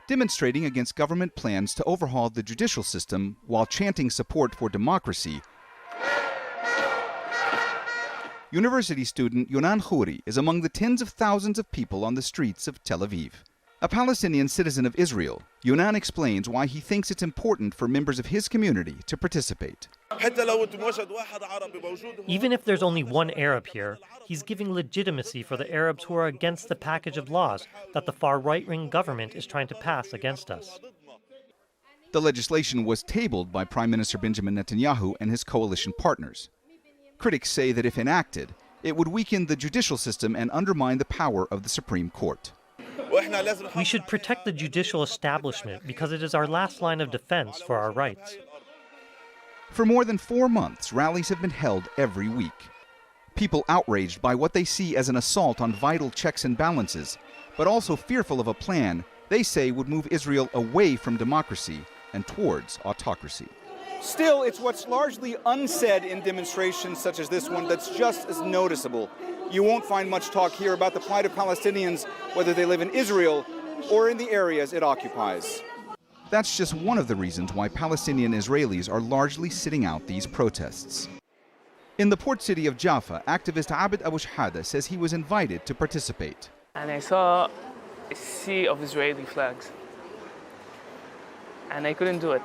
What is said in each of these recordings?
demonstrating against government plans to overhaul the judicial system while chanting support for democracy. University student Yonan Khouri is among the tens of thousands of people on the streets of Tel Aviv. A Palestinian citizen of Israel, Yonan explains why he thinks it's important for members of his community to participate. Even if there's only one Arab here, he's giving legitimacy for the Arabs who are against the package of laws that the far right-wing government is trying to pass against us. The legislation was tabled by Prime Minister Benjamin Netanyahu and his coalition partners. Critics say that if enacted, it would weaken the judicial system and undermine the power of the Supreme Court. We should protect the judicial establishment because it is our last line of defense for our rights. For more than 4 months, rallies have been held every week. People outraged by what they see as an assault on vital checks and balances, but also fearful of a plan they say would move Israel away from democracy and towards autocracy. Still, it's what's largely unsaid in demonstrations such as this one that's just as noticeable. You won't find much talk here about the plight of Palestinians, whether they live in Israel or in the areas it occupies. That's just one of the reasons why Palestinian Israelis are largely sitting out these protests. In the port city of Jaffa, activist Abed Abu Shahada says he was invited to participate. And I saw a sea of Israeli flags, and I couldn't do it.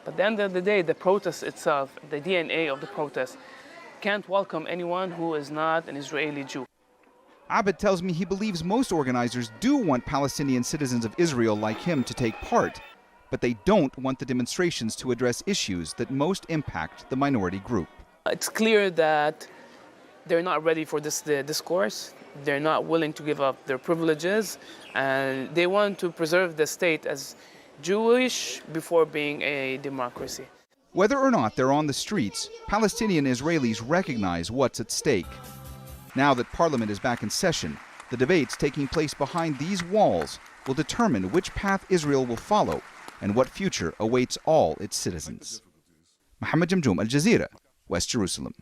But at the end of the day, the protest itself, the DNA of the protest, can't welcome anyone who is not an Israeli Jew. Abed tells me he believes most organizers do want Palestinian citizens of Israel like him to take part, but they don't want the demonstrations to address issues that most impact the minority group. It's clear that they're not ready for this discourse. They're not willing to give up their privileges, and they want to preserve the state as Jewish before being a democracy. Whether or not they're on the streets, Palestinian Israelis recognize what's at stake. Now that Parliament is back in session, the debates taking place behind these walls will determine which path Israel will follow and what future awaits all its citizens. Mohammed, Jamjoom, Jazeera, West Jerusalem.